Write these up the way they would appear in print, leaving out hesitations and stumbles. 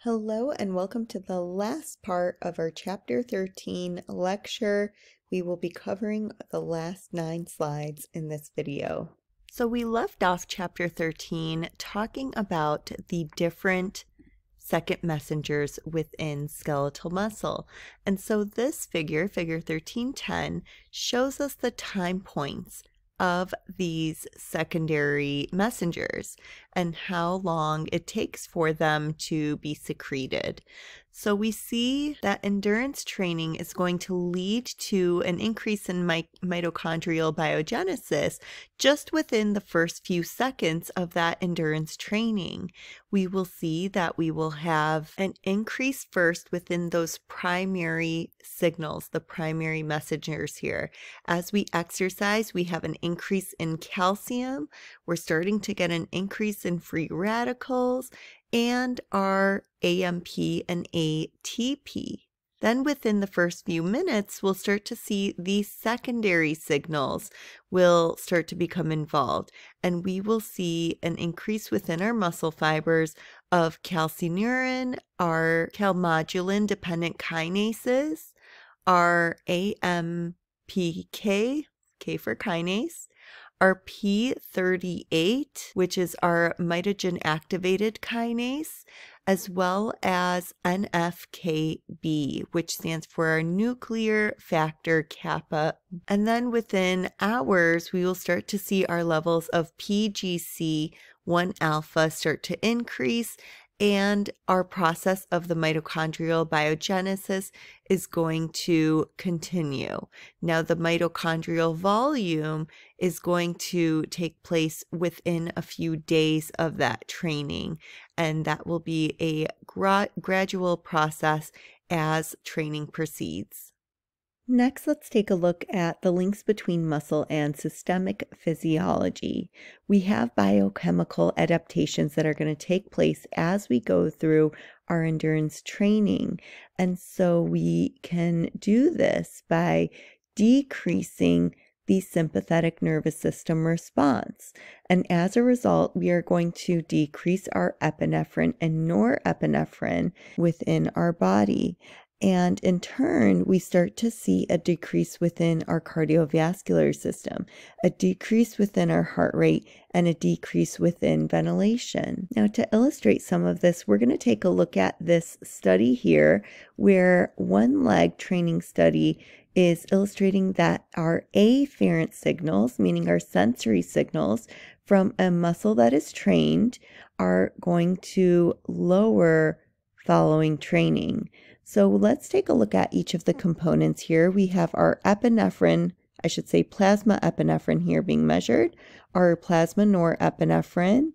Hello and welcome to the last part of our Chapter 13 lecture. We will be covering the last 9 slides in this video. So we left off Chapter 13 talking about the different second messengers within skeletal muscle. And so this figure 1310, shows us the time points of these secondary messengers and how long it takes for them to be secreted. So we see that endurance training is going to lead to an increase in mitochondrial biogenesis just within the first few seconds of that endurance training. We will see that we will have an increase first within those primary signals, the primary messengers here. As we exercise, we have an increase in calcium. We're starting to get an increase in free radicals and our AMP and ATP. Then within the first few minutes, we'll start to see these secondary signals will start to become involved, and we will see an increase within our muscle fibers of calcineurin, our calmodulin dependent kinases, our AMPK, K for kinase, our P38, which is our mitogen activated kinase, as well as NFKB, which stands for our nuclear factor kappa. And then within hours, we will start to see our levels of PGC1 alpha start to increase, and our process of the mitochondrial biogenesis is going to continue. Now, the mitochondrial volume is going to take place within a few days of that training, and that will be a gradual process as training proceeds. Next, let's take a look at the links between muscle and systemic physiology. We have biochemical adaptations that are going to take place as we go through our endurance training. And so we can do this by decreasing the sympathetic nervous system response. And as a result, we are going to decrease our epinephrine and norepinephrine within our body. And in turn, we start to see a decrease within our cardiovascular system, a decrease within our heart rate, and a decrease within ventilation. Now, to illustrate some of this, we're going to take a look at this study here, where one leg training study is illustrating that our afferent signals, meaning our sensory signals from a muscle that is trained, are going to lower following training. So let's take a look at each of the components here. We have our epinephrine, I should say plasma epinephrine here being measured, our plasma norepinephrine,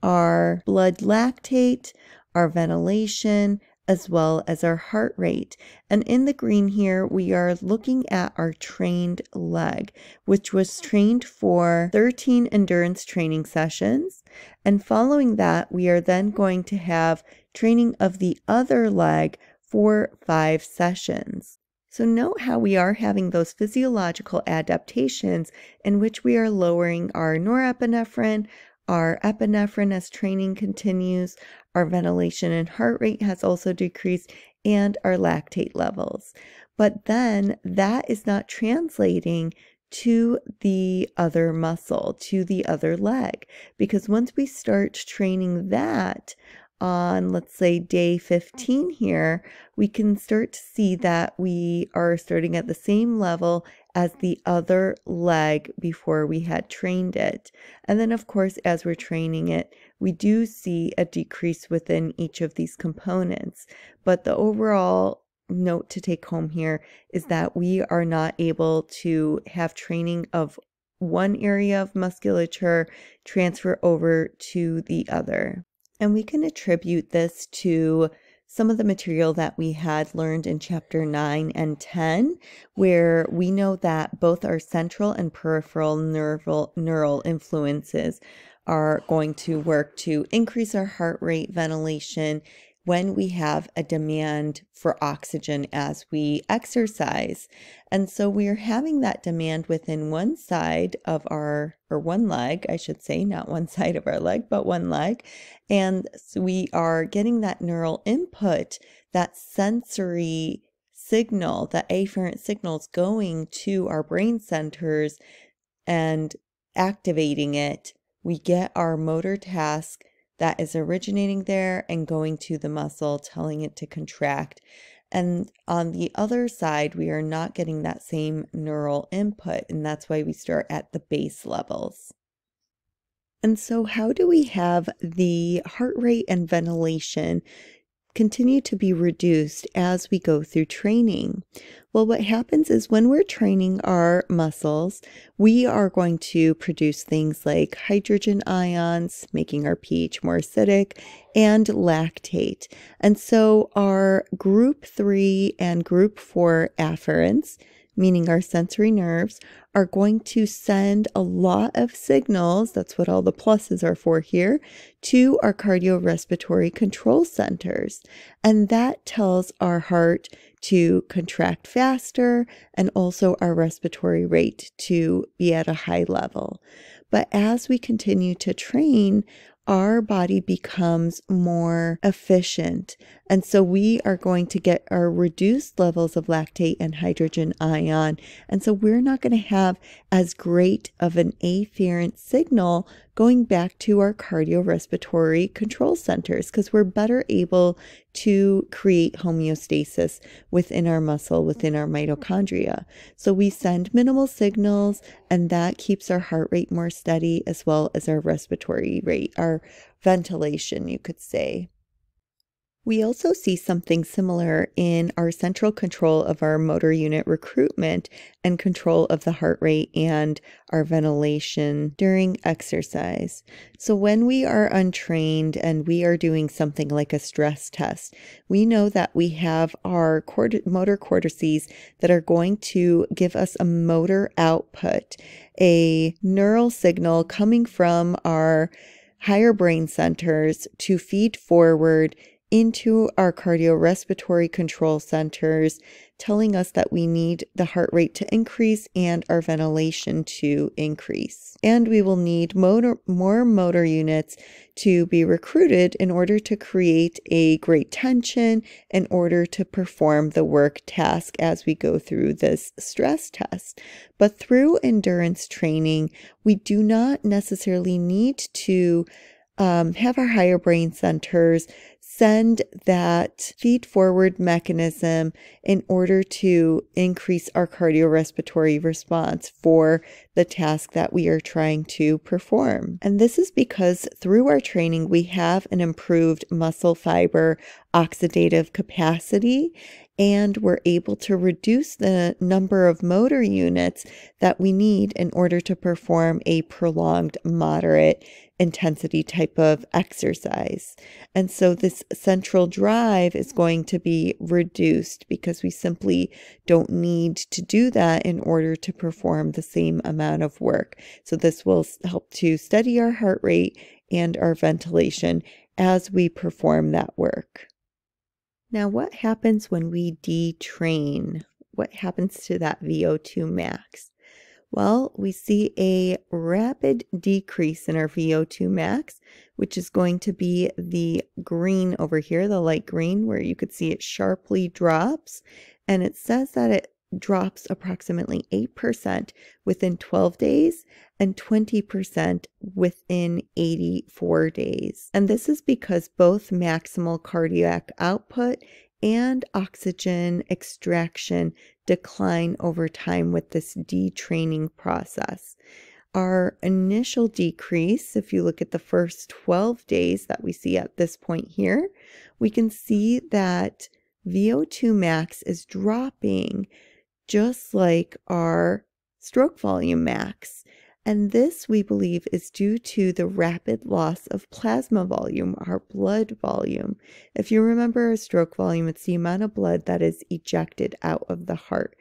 our blood lactate, our ventilation, as well as our heart rate. And in the green here, we are looking at our trained leg, which was trained for 13 endurance training sessions. And following that, we are then going to have training of the other leg for 5 sessions. So note how we are having those physiological adaptations in which we are lowering our norepinephrine, our epinephrine as training continues, our ventilation and heart rate has also decreased, and our lactate levels. But then that is not translating to the other muscle, to the other leg, because once we start training that on, let's say, day 15 here, we can start to see that we are starting at the same level as the other leg before we had trained it. And then, of course, as we're training it, we do see a decrease within each of these components. But the overall note to take home here is that we are not able to have training of one area of musculature transfer over to the other. And we can attribute this to some of the material that we had learned in chapter 9 and 10, where we know that both our central and peripheral neural influences are going to work to increase our heart rate, ventilation, when we have a demand for oxygen as we exercise. And so we are having that demand within one side of our, or one leg, I should say, not one side of our leg, but one leg. And so we are getting that neural input, that sensory signal, that afferent signals going to our brain centers and activating it. We get our motor task that is originating there and going to the muscle, telling it to contract. And on the other side, we are not getting that same neural input, and that's why we start at the base levels. And so how do we have the heart rate and ventilation continue to be reduced as we go through training? Well, what happens is when we're training our muscles, we are going to produce things like hydrogen ions, making our pH more acidic, and lactate. And so our group 3 and group 4 afferents, meaning our sensory nerves, are going to send a lot of signals, that's what all the pluses are for here, to our cardiorespiratory control centers. And that tells our heart to contract faster and also our respiratory rate to be at a high level. But as we continue to train, our body becomes more efficient. And so we are going to get our reduced levels of lactate and hydrogen ion. And so we're not going to have as great of an afferent signal going back to our cardiorespiratory control centers because we're better able to create homeostasis within our muscle, within our mitochondria. So we send minimal signals, and that keeps our heart rate more steady as well as our respiratory rate, our ventilation, you could say. We also see something similar in our central control of our motor unit recruitment and control of the heart rate and our ventilation during exercise. So when we are untrained and we are doing something like a stress test, we know that we have our motor cortices that are going to give us a motor output, a neural signal coming from our higher brain centers to feed forward into our cardiorespiratory control centers, telling us that we need the heart rate to increase and our ventilation to increase. And we will need more motor units to be recruited in order to create a great tension in order to perform the work task as we go through this stress test. But through endurance training, we do not necessarily need to have our higher brain centers send that feed forward mechanism in order to increase our cardiorespiratory response for the task that we are trying to perform. And this is because through our training, we have an improved muscle fiber oxidative capacity, and we're able to reduce the number of motor units that we need in order to perform a prolonged moderate intensity type of exercise. And so this central drive is going to be reduced because we simply don't need to do that in order to perform the same amount of work. So this will help to steady our heart rate and our ventilation as we perform that work. Now, what happens when we detrain? What happens to that VO2 max? Well, we see a rapid decrease in our VO2 max, which is going to be the green over here, the light green, where you could see it sharply drops. And it says that it drops approximately 8% within 12 days and 20% within 84 days. And this is because both maximal cardiac output and oxygen extraction decline over time with this detraining process. Our initial decrease, if you look at the first 12 days that we see at this point here, we can see that VO2 max is dropping just like our stroke volume max. And this, we believe, is due to the rapid loss of plasma volume, our blood volume. If you remember a stroke volume, it's the amount of blood that is ejected out of the heart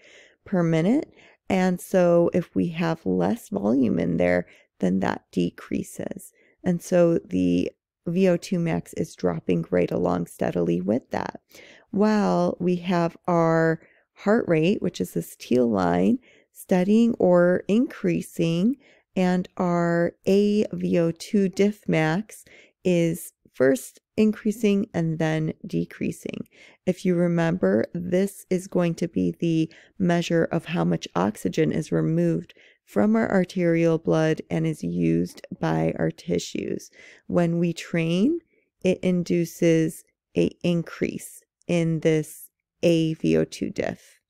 per minute. And so if we have less volume in there, then that decreases. And so the VO2 max is dropping right along steadily with that. While we have our heart rate, which is this teal line, steadying or increasing, and our AVO2 diff max is first increasing and then decreasing. If you remember, this is going to be the measure of how much oxygen is removed from our arterial blood and is used by our tissues. When we train, it induces an increase in this AVO2 diff.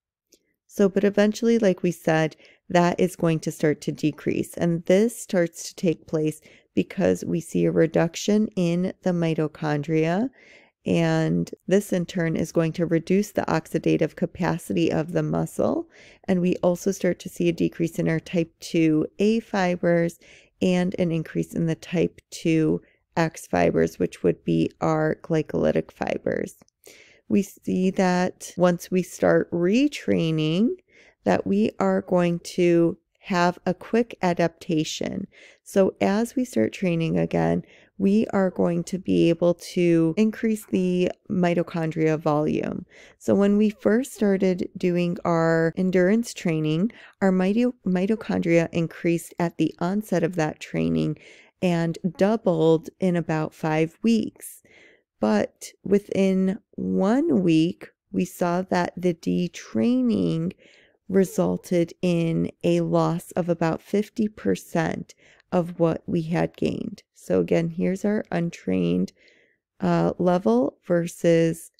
So, but eventually, like we said, that is going to start to decrease. And this starts to take place because we see a reduction in the mitochondria. And this in turn is going to reduce the oxidative capacity of the muscle. And we also start to see a decrease in our type 2A fibers and an increase in the type 2X fibers, which would be our glycolytic fibers. We see that once we start retraining, that we are going to have a quick adaptation. So as we start training again, we are going to be able to increase the mitochondria volume. So when we first started doing our endurance training, our mitochondria increased at the onset of that training and doubled in about 5 weeks. But within 1 week, we saw that the detraining resulted in a loss of about 50% of what we had gained. So again, here's our untrained level versus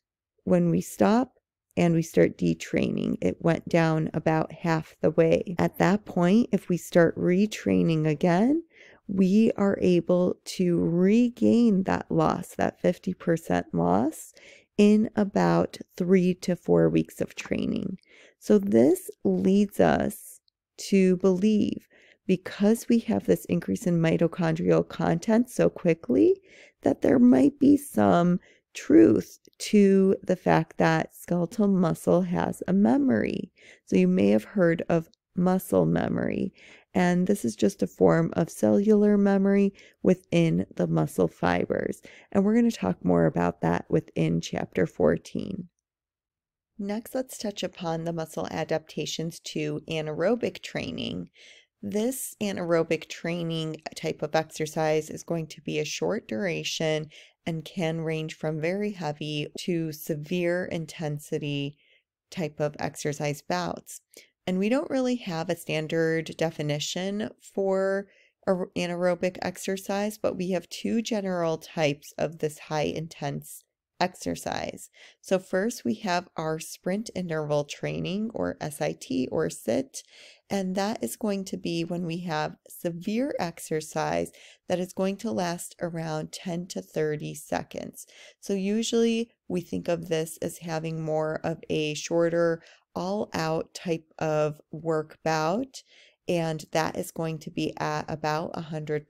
when we stop and we start detraining. It went down about half the way. At that point, if we start retraining again, we are able to regain that loss, that 50% loss, in about 3 to 4 weeks of training. So this leads us to believe, because we have this increase in mitochondrial content so quickly, that there might be some truth to the fact that skeletal muscle has a memory. So you may have heard of muscle memory. And this is just a form of cellular memory within the muscle fibers. And we're going to talk more about that within chapter 14. Next, let's touch upon the muscle adaptations to anaerobic training. This anaerobic training type of exercise is going to be a short duration and can range from very heavy to severe intensity type of exercise bouts. And we don't really have a standard definition for anaerobic exercise, but we have 2 general types of this high intense exercise. So first we have our sprint interval training, or SIT or SIT, and that is going to be when we have severe exercise that is going to last around 10 to 30 seconds. So usually we think of this as having more of a shorter all-out type of work bout, and that is going to be at about 100%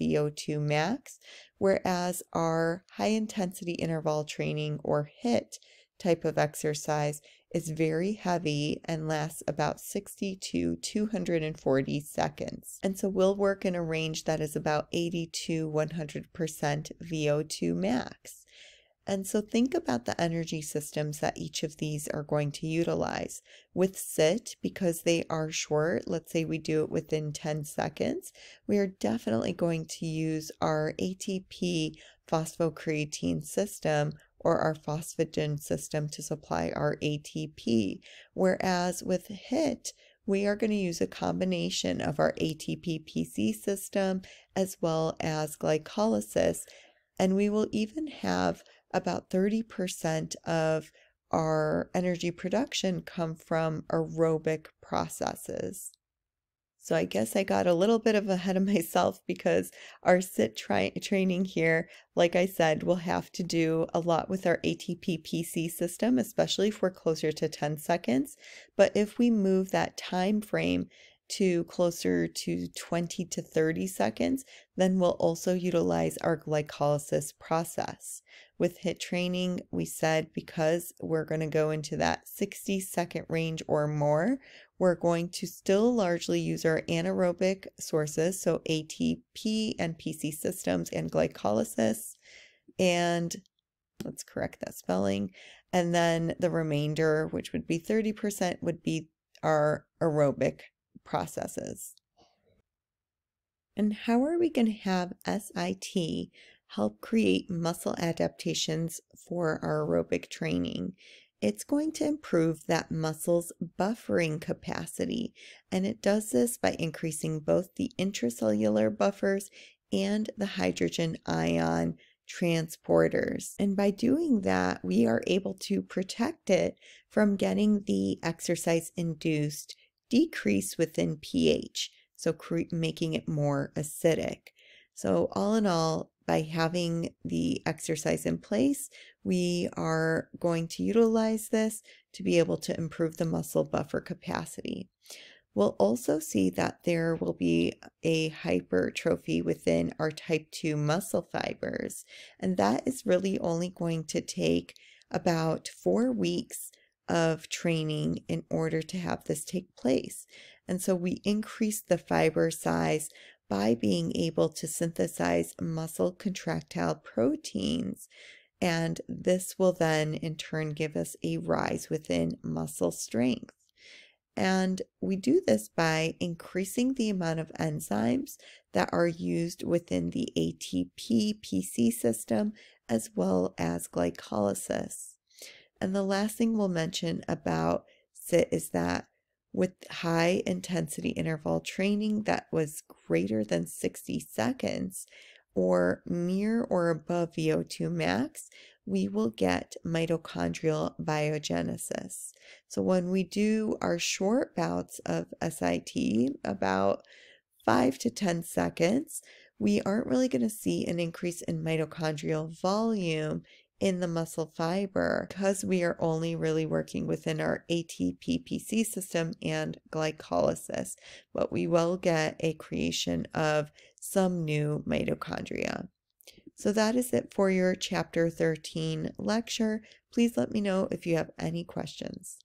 VO2 max, whereas our high-intensity interval training, or HIIT type of exercise, is very heavy and lasts about 60 to 240 seconds. And so we'll work in a range that is about 80 to 100% VO2 max. And so think about the energy systems that each of these are going to utilize. With SIT, because they are short, let's say we do it within 10 seconds, we are definitely going to use our ATP phosphocreatine system, or our phosphagen system, to supply our ATP. Whereas with HIIT, we are going to use a combination of our ATP-PC system as well as glycolysis. And we will even have about 30% of our energy production come from aerobic processes. So I guess I got a little bit ahead of myself, because our SIT training here, like I said, will have to do a lot with our ATP-PC system, especially if we're closer to 10 seconds. But if we move that time frame to closer to 20 to 30 seconds, then we'll also utilize our glycolysis process. With HIIT training, we said because we're going to go into that 60-second range or more, we're going to still largely use our anaerobic sources, so ATP and PC systems and glycolysis. and let's correct that spelling. And then the remainder, which would be 30%, would be our aerobic processes. And how are we going to have SIT help create muscle adaptations for our aerobic training? It's going to improve that muscle's buffering capacity, and it does this by increasing both the intracellular buffers and the hydrogen ion transporters. And by doing that, we are able to protect it from getting the exercise-induced decrease within pH, so making it more acidic. So all in all, by having the exercise in place, we are going to utilize this to be able to improve the muscle buffer capacity. We'll also see that there will be a hypertrophy within our type 2 muscle fibers, and that is really only going to take about 4 weeks of training in order to have this take place. And so we increase the fiber size by being able to synthesize muscle contractile proteins, and this will then in turn give us a rise within muscle strength. And we do this by increasing the amount of enzymes that are used within the ATP-PC system, as well as glycolysis. And the last thing we'll mention about SIT is that with high intensity interval training that was greater than 60 seconds or near or above VO2 max, we will get mitochondrial biogenesis. So when we do our short bouts of SIT, about 5 to 10 seconds, we aren't really going to see an increase in mitochondrial volume in the muscle fiber because we are only really working within our ATP-PC system and glycolysis, but we will get a creation of some new mitochondria. So that is it for your Chapter 13 lecture. Please let me know if you have any questions.